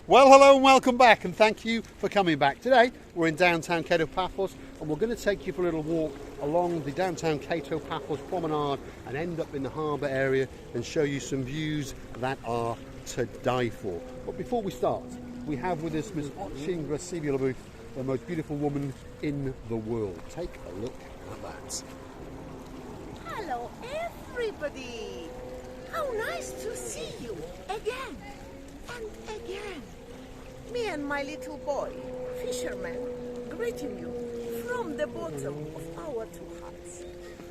Well, hello and welcome back, and thank you for coming back. Today we're in downtown Kato Paphos, and we're going to take you for a little walk along the downtown Kato Paphos Promenade and end up in the harbour area and show you some views that are to die for. But before we start, we have with us Ms. Stevie, the most beautiful woman in the world. Take a look at that. Hello everybody! How nice to see you again and again. Me and my little boy, fisherman, greeting you from the bottom of our two hearts.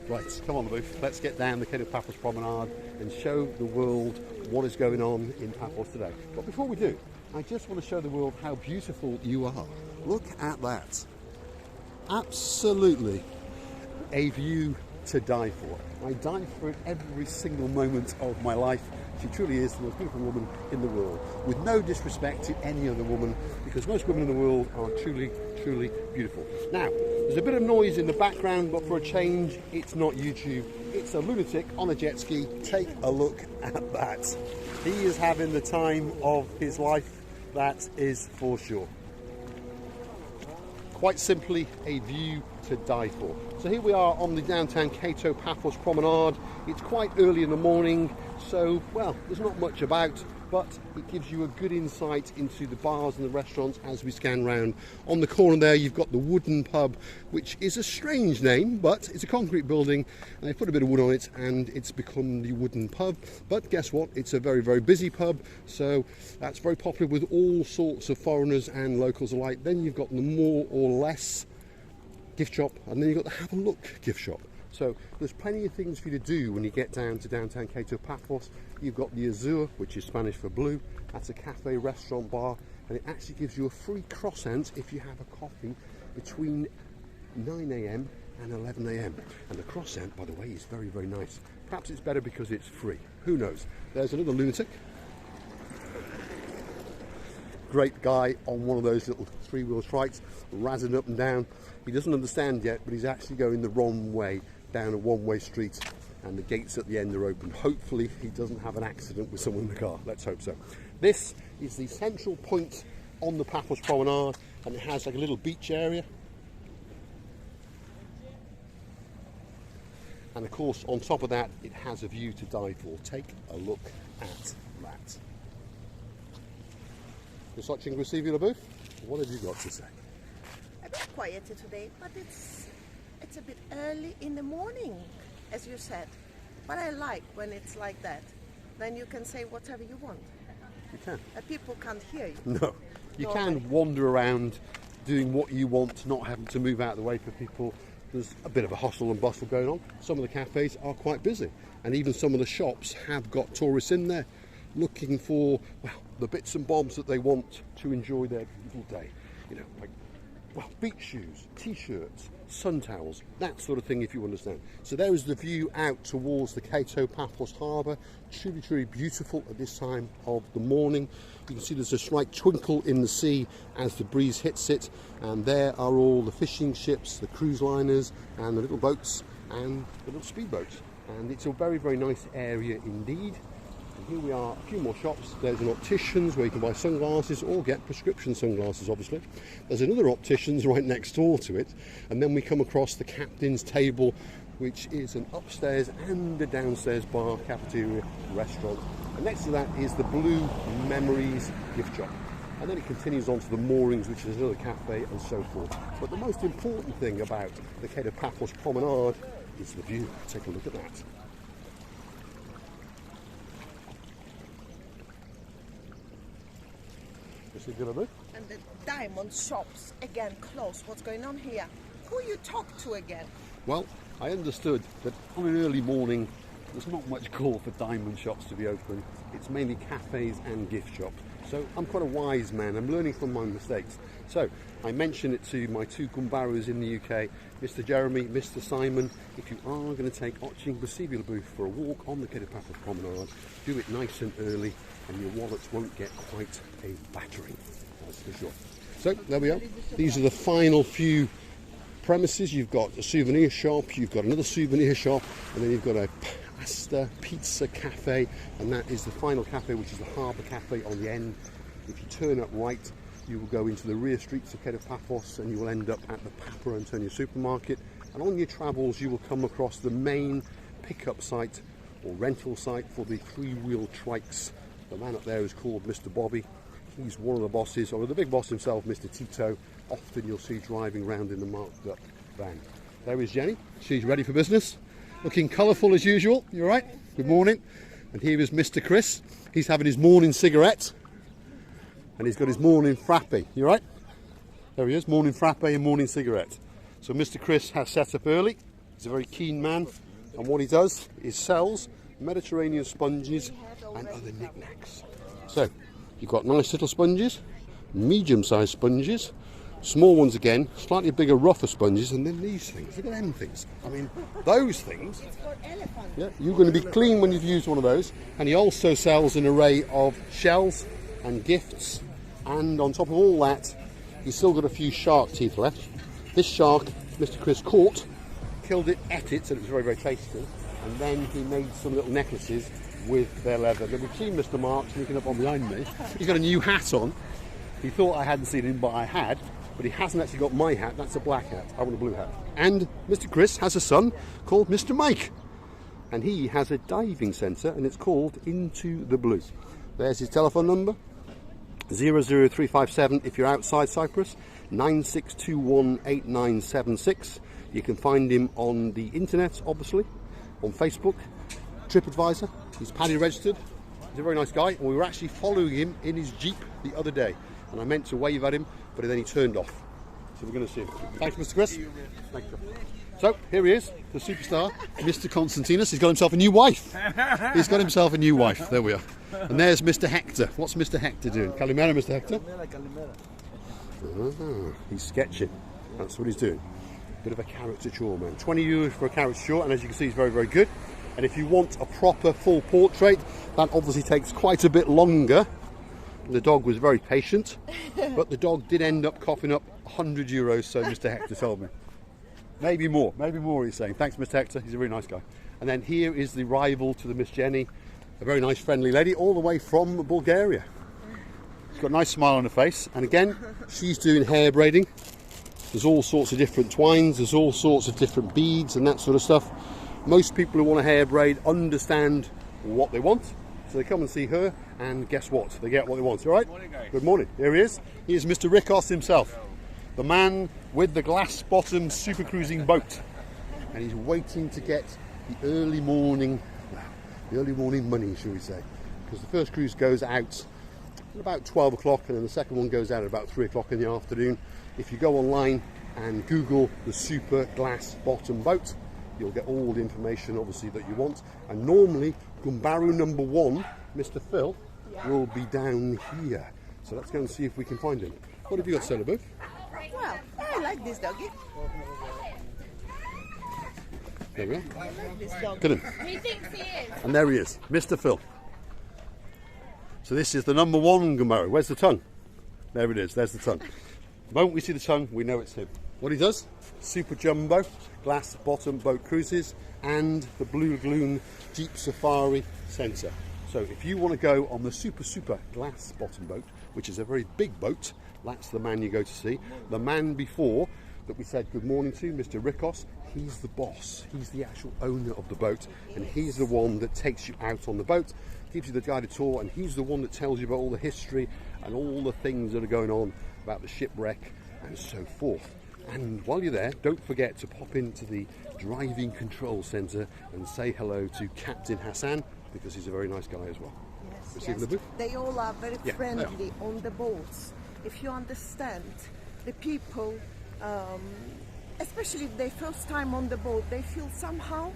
Right, come on, Booth. Let's get down the Kato Paphos Promenade and show the world what is going on in Paphos today. But before we do, I just want to show the world how beautiful you are. Look at that. Absolutely a view to die for. I die for it every single moment of my life. She truly is the most beautiful woman in the world, with no disrespect to any other woman, because most women in the world are truly, truly beautiful. Now, there's a bit of noise in the background, but for a change, it's not YouTube. It's a lunatic on a jet ski. Take a look at that. He is having the time of his life, that is for sure. Quite simply, a view to die for. So here we are on the downtown Kato Paphos Promenade. It's quite early in the morning, so, well, there's not much about, but it gives you a good insight into the bars and the restaurants as we scan round. On the corner there, you've got the Wooden Pub, which is a strange name, but it's a concrete building, and they put a bit of wood on it, and it's become the Wooden Pub. But guess what? It's a very, very busy pub, so that's very popular with all sorts of foreigners and locals alike. Then you've got the more or less gift shop, and then you've got the have a look gift shop. So there's plenty of things for you to do when you get down to downtown Kato Paphos. You've got the Azur, which is Spanish for blue. That's a cafe, restaurant, bar, and it actually gives you a free croissant if you have a coffee between 9 AM and 11 AM. And the croissant, by the way, is very, very nice. Perhaps it's better because it's free. Who knows? There's another lunatic. Great guy on one of those little three-wheel trikes, razzing up and down. He doesn't understand yet, but he's actually going the wrong way down a one-way street, and the gates at the end are open. Hopefully he doesn't have an accident with someone in the car. Let's hope so. This is the central point on the Paphos Promenade, and it has like a little beach area. And of course, on top of that, it has a view to die for. Take a look at that. Ms. Stevie, what have you got to say? A bit quieter today, but it's a bit early in the morning, as you said. But I like when it's like that. Then you can say whatever you want. You can. People can't hear you. No. You can wander around doing what you want, not having to move out of the way for people. There's a bit of a hustle and bustle going on. Some of the cafes are quite busy, and even some of the shops have got tourists in there looking for, well, the bits and bobs that they want to enjoy their beautiful day. You know, like, well, beach shoes, t-shirts, sun towels, that sort of thing, if you understand. So there is the view out towards the Kato Paphos harbour. Truly, truly beautiful at this time of the morning. You can see there's a slight twinkle in the sea as the breeze hits it, and there are all the fishing ships, the cruise liners, and the little boats, and the little speedboats. And it's a very, very nice area indeed. And here we are, a few more shops. There's an optician's where you can buy sunglasses or get prescription sunglasses, obviously. There's another optician's right next door to it. And then we come across the captain's table, which is an upstairs and a downstairs bar, cafeteria, restaurant. And next to that is the Blue Memories gift shop. And then it continues on to the moorings, which is another cafe, and so forth. But the most important thing about the Kato Paphos Promenade is the view. Take a look at that. And the diamond shops again closed. What's going on here? Who you talk to again? Well, I understood that on an early morning there's not much call for diamond shops to be open. It's mainly cafes and gift shops. So I'm quite a wise man. I'm learning from my mistakes. So I mentioned it to my two gumbaros in the UK, Mr. Jeremy, Mr. Simon. If you are going to take Stevie for a walk on the Kato Paphos Promenade, do it nice and early, and your wallets won't get quite a battering, that's for sure. So there we are. These are the final few premises. You've got a souvenir shop, you've got another souvenir shop, and then you've got a pasta pizza cafe, and that is the final cafe, which is the Harbour Cafe on the end. If you turn up right, you will go into the rear streets of Kato Paphos and you will end up at the Papa Antonio supermarket. And on your travels, you will come across the main pickup site or rental site for the three-wheel trikes. The man up there is called Mr. Bobby. He's one of the bosses, or the big boss himself, Mr. Tito. Often you'll see driving around in the marked up van. There is Jenny. She's ready for business. Looking colourful as usual. You all right? Good morning. And here is Mr. Chris. He's having his morning cigarette. And he's got his morning frappe. You all right? There he is, morning frappe and morning cigarette. So Mr. Chris has set up early. He's a very keen man. And what he does is sells Mediterranean sponges and other knickknacks. So you've got nice little sponges, medium-sized sponges, small ones again, slightly bigger, rougher sponges, and then these things. Look at them things. I mean, those things. Yeah, you're going to be clean when you've used one of those. And he also sells an array of shells and gifts. And on top of all that, he's still got a few shark teeth left. This shark, Mr. Chris caught, killed it, ate it, so it was very, very tasty. And then he made some little necklaces with their leather. Now, we've seen Mr. Mark sneaking up on behind me. He's got a new hat on. He thought I hadn't seen him, but I had. But he hasn't actually got my hat. That's a black hat. I want a blue hat. And Mr. Chris has a son called Mr. Mike. And he has a diving centre, and it's called Into the Blue. There's his telephone number. 00357 if you're outside Cyprus. 96218976. You can find him on the internet, obviously, on Facebook, TripAdvisor. He's paddy registered. He's a very nice guy, and we were actually following him in his Jeep the other day, and I meant to wave at him, but then he turned off. So we're going to see him. Thanks, Mr. Chris. Thank you. So here he is, the superstar, Mr. Constantinos. He's got himself a new wife. He's got himself a new wife. There we are. And there's Mr. Hector. What's Mr. Hector doing? Kalimera, Mr. Hector? Ah, he's sketching. That's what he's doing. Bit of a caricature, man. 20 euros for a caricature, and as you can see, he's very, very good. And if you want a proper full portrait, that obviously takes quite a bit longer. The dog was very patient, but the dog did end up coughing up 100 euros, so Mr. Hector told me. Maybe more, he's saying. Thanks, Mr. Hector, he's a really nice guy. And then here is the rival to the Miss Jenny, a very nice, friendly lady, all the way from Bulgaria. She's got a nice smile on her face, and again, she's doing hair braiding. There's all sorts of different twines, there's all sorts of different beads and that sort of stuff. Most people who want a hair braid understand what they want, so they come and see her, and guess what? They get what they want. All right? Morning, guys. Good morning. Here he is. He is Mr. Rikos himself, the man with the glass-bottom super cruising boat, and he's waiting to get the early morning money, shall we say? Because the first cruise goes out at about 12 o'clock, and then the second one goes out at about 3 o'clock in the afternoon. If you go online and Google the super glass-bottom boat, you'll get all the information, obviously, that you want. And normally, Gumbaru number 1, Mr. Phil, will be down here. So let's go and see if we can find him. What have you got, Solar Boo? Well, I like this doggy. There we are. I like this dog. Look at him. He thinks he is. And there he is, Mr. Phil. So this is the number 1 Gumbaru. Where's the tongue? There it is, there's the tongue. The moment we see the tongue, we know it's him. What he does? Super jumbo, glass bottom boat cruises, and the Blue Lagoon Jeep Safari Centre. So if you want to go on the super glass bottom boat, which is a very big boat, that's the man you go to see. The man before that we said good morning to, Mr. Rikos, he's the boss. He's the actual owner of the boat, and he's the one that takes you out on the boat, gives you the guided tour, and he's the one that tells you about all the history and all the things that are going on about the shipwreck and so forth. And while you're there, don't forget to pop into the driving control centre and say hello to Captain Hassan, because he's a very nice guy as well. Yes. They all are very friendly on the boats. If you understand, the people, especially if they're first time on the boat, they feel somehow,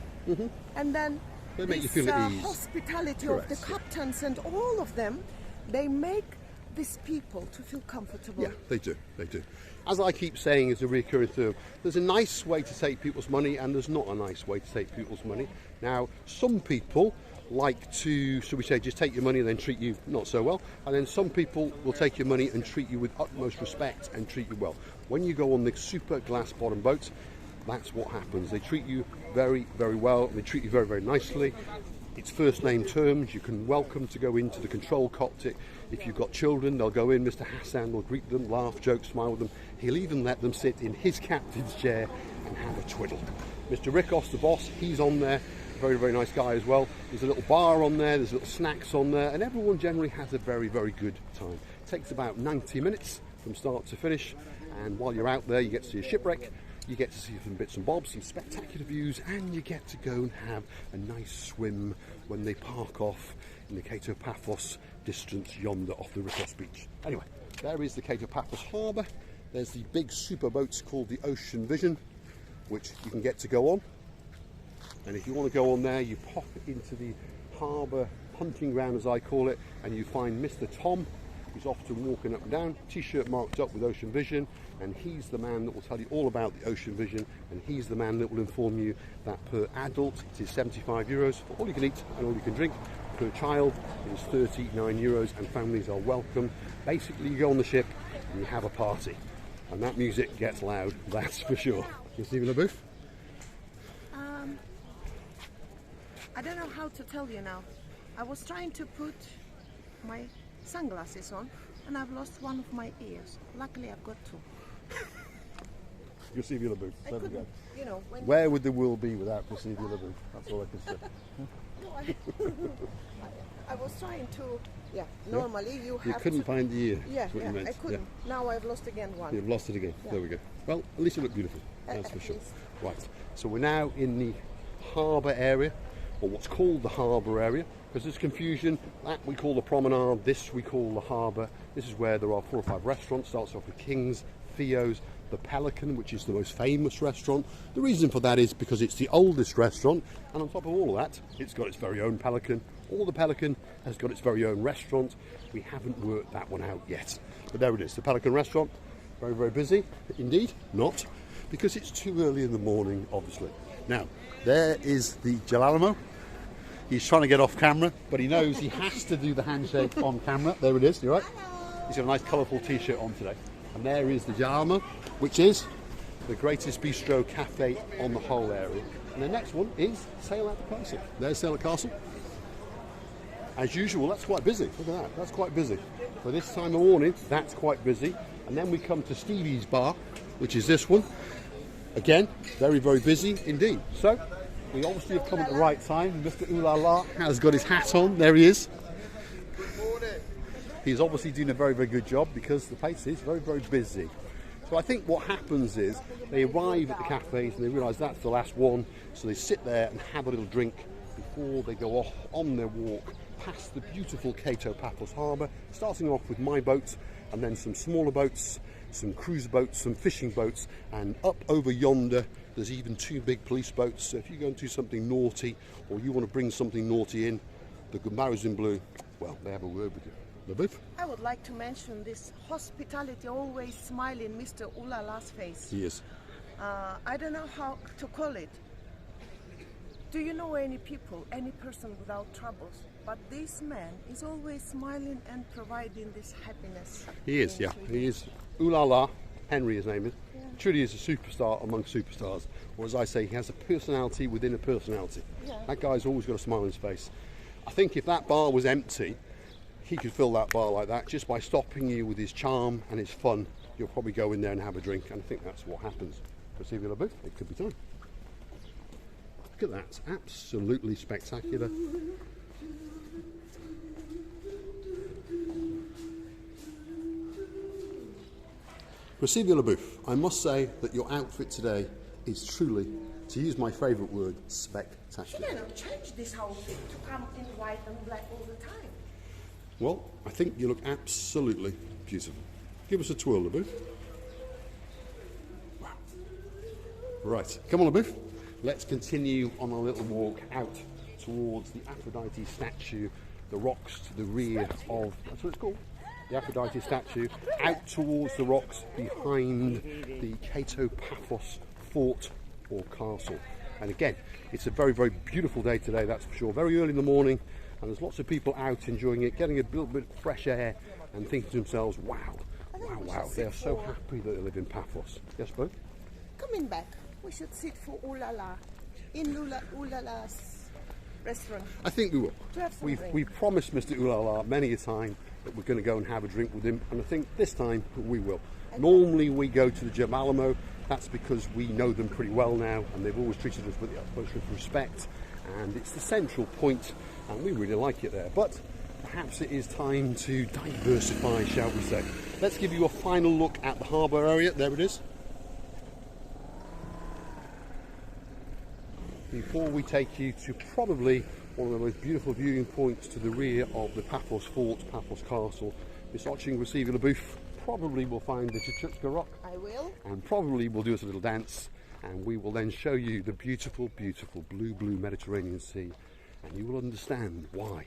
and then they make you feel at ease. Hospitality of the captains and all of them, they make these people to feel comfortable. Yeah, they do. As I keep saying, as a recurring theme, there's a nice way to take people's money, and there's not a nice way to take people's money. Now, some people like to, shall we say, just take your money and then treat you not so well, and then some people will take your money and treat you with utmost respect and treat you well. When you go on the super glass bottom boats, that's what happens. They treat you very, very well. They treat you very, very nicely. It's first name terms. You can welcome to go into the control cockpit. If you've got children, they'll go in. Mr. Hassan will greet them, laugh, joke, smile with them. He'll even let them sit in his captain's chair and have a twiddle. Mr. Rikos, the boss, he's on there. Very, very nice guy as well. There's a little bar on there, there's little snacks on there, and everyone generally has a very, very good time. It takes about 90 minutes from start to finish, and while you're out there, you get to see a shipwreck, you get to see some bits and bobs, some spectacular views, and you get to go and have a nice swim when they park off in the Kato Paphos distance yonder off the Rikos beach. Anyway, there is the Kato Paphos harbour. There's the big super boats called the Ocean Vision, which you can get to go on. And if you want to go on there, you pop into the harbour hunting ground, as I call it, and you find Mr. Tom, who's often walking up and down, t-shirt marked up with Ocean Vision, and he's the man that will tell you all about the Ocean Vision, and he's the man that will inform you that per adult it is €75 for all you can eat and all you can drink. Per child it is €39, and families are welcome. Basically, you go on the ship and you have a party, and that music gets loud, that's for sure. You Stevie LaBeouf? I don't know how to tell you now. I was trying to put my sunglasses on and I've lost one of my ears. Luckily I've got two. You're Stevie LaBeouf. I couldn't, you know. Where would the world be without Stevie LaBeouf? That's all I can say. No, I was trying to, normally you have You couldn't to, find the ear. Yeah, That's what you meant. I couldn't. Now I've lost again one. You've lost it again. Yeah. There we go. Well, at least you look beautiful. That's for at sure. least. Right. So we're now in the harbour area, or what's called the harbour area, because there's confusion. That we call the promenade, this we call the harbour. This is where there are 4 or 5 restaurants. Starts off with King's, Theo's, the Pelican, which is the most famous restaurant. The reason for that is because it's the oldest restaurant, and on top of all of that, it's got its very own Pelican. Or the Pelican has got its very own restaurant. We haven't worked that one out yet. But there it is, the Pelican restaurant. Very, very busy. Indeed, not, because it's too early in the morning, obviously. Now, there is the Jalalamo. He's trying to get off camera, but he knows he has to do the handshake on camera. There it is, you're right. He's got a nice colourful t-shirt on today. And there is the Jalalamo, which is the greatest bistro cafe on the whole area. And the next one is Sail at the Castle. There's Sail at Castle. As usual, that's quite busy. Look at that, that's quite busy. For this time of morning, that's quite busy. And then we come to Stevie's bar, which is this one. Again, very, very busy indeed. So, we obviously have come at the right time. Mr. Ooh La La has got his hat on. There he is. Good morning. He's obviously doing a very, very good job because the place is very, very busy. So I think what happens is they arrive at the cafes and they realise that's the last one. So they sit there and have a little drink before they go off on their walk past the beautiful Kato Paphos harbour, starting off with my boat and then some smaller boats, some cruise boats, some fishing boats, and up over yonder there's even 2 big police boats. So if you go and do something naughty or you want to bring something naughty in, the Gumbaros in blue, well, they have a word with you. LaBeouf? I would like to mention this hospitality, always smiling Mr. Ooh La La's face. He is. I don't know how to call it. Do you know any people, any person without troubles? But this man is always smiling and providing this happiness. He is, yeah. He is. Ooh La La, Henry his name is. Yeah. Truly is a superstar among superstars. Or as I say, he has a personality within a personality. Yeah. That guy's always got a smile on his face. I think if that bar was empty, he could fill that bar like that just by stopping you with his charm and his fun. You'll probably go in there and have a drink, and I think that's what happens. For Stevie LaBeouf, it could be time. Look at that, it's absolutely spectacular. For Stevie LaBeouf, I must say that your outfit today is truly, to use my favourite word, spectacular. You cannot change this outfit to come in white and black all the time. Well, I think you look absolutely beautiful. Give us a twirl, LaBeouf. Wow. Right, come on, LaBeouf. Let's continue on a little walk out towards the Aphrodite statue, the rocks to the rear of, that's what it's called, the Aphrodite statue, out towards the rocks behind the Kato Paphos fort or castle. And again, it's a very, very beautiful day today, that's for sure. Very early in the morning, and there's lots of people out enjoying it, getting a little bit of fresh air and thinking to themselves, wow, wow, they are so happy that they live in Paphos. Yes, Bo? Coming back, we should sit for Ooh La La, in Ooh La La's restaurant? I think we will. To have some drink. We've promised Mr. Ulala many a time that we're going to go and have a drink with him, and I think this time we will. Normally we go to the Gemalamo. That's because we know them pretty well now, and they've always treated us with the utmost of respect, and it's the central point, and we really like it there. But perhaps it is time to diversify, shall we say. Let's give you a final look at the harbour area. There it is. Before we take you to probably one of the most beautiful viewing points to the rear of the Paphos Fort, Paphos Castle, Miss Oching receiving a booth. Probably will find the Chuchuchka Rock. I will. And probably will do us a little dance, and we will then show you the beautiful, beautiful blue Mediterranean Sea, and you will understand why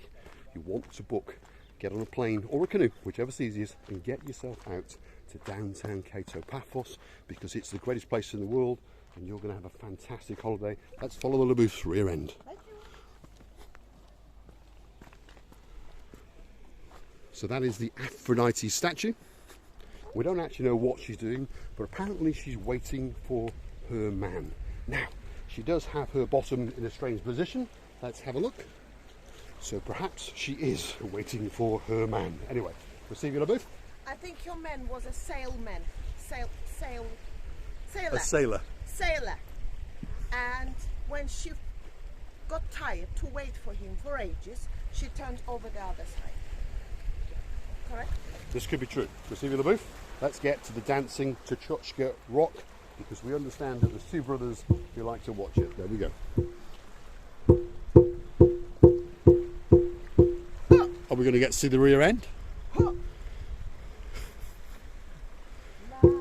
you want to book, get on a plane or a canoe, whichever's easiest, and get yourself out to downtown Kato Paphos, because it's the greatest place in the world, and you're going to have a fantastic holiday. Let's follow the booth's rear end. Thank you. So that is the Aphrodite statue. We don't actually know what she's doing, but apparently she's waiting for her man. Now, she does have her bottom in a strange position. Let's have a look. So perhaps she is waiting for her man. Anyway, receiving a booth. I think your man was a sailman. Sailor. A sailor. Sailor. And when she got tired to wait for him for ages, she turned over the other side. Correct? This could be true. Receiving a booth. Let's get to the dancing Chuchuchka Rock, because we understand that there's two brothers who like to watch it. There we go. Are we going to get to see the rear end?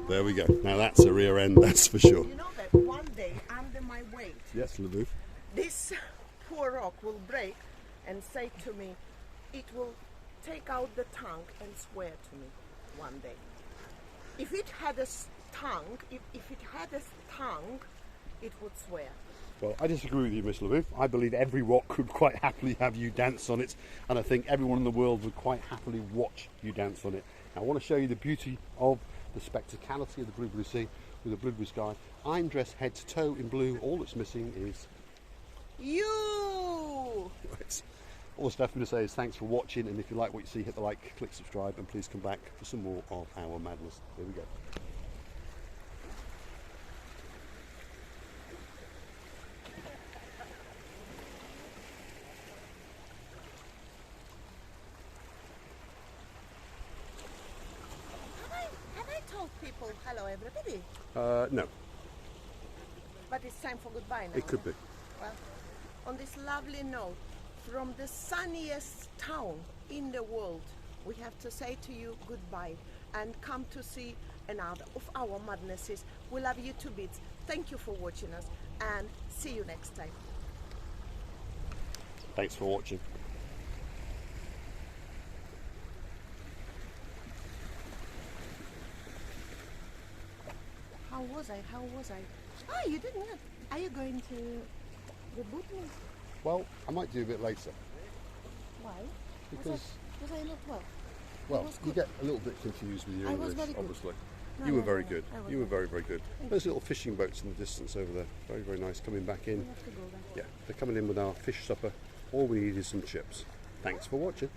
There we go. Now that's a rear end, that's for sure. You know that one day, under my weight, Yes, Lebouf. this poor rock will break and say to me, it will take out the tongue and swear to me one day. If it had a tongue, if it had a tongue, it would swear. Well, I disagree with you, Miss Lebouf. I believe every rock could quite happily have you dance on it, and I think everyone in the world would quite happily watch you dance on it. Now, I want to show you the beauty of the spectacality of the blue sea with the blue sky. I'm dressed head to toe in blue. All that's missing is you. Right. All that's left for me to say is thanks for watching, and if you like what you see, hit the like, click subscribe, and please come back for some more of our madness. Here we go. Have I told people hello everybody? No, But it's time for goodbye now. it could be. Well, on this lovely note, from the sunniest town in the world, we have to say to you goodbye and come to see another of our madnesses. We love you to bits. Thank you for watching us, and see you next time. Thanks for watching. How was I? Ah, you didn't know. Are you going to reboot me? Well, I might do a bit later. Why? Because, Was I not well? well, was you good. get a little bit confused with your I was English, very good. obviously. No, You were no, very no, good. I was You were very very, very good. Thank Those little fishing boats in the distance over there. Very, very nice coming back in. We have to go back. Yeah, they're coming in with our fish supper. All we need is some chips. Thanks for watching.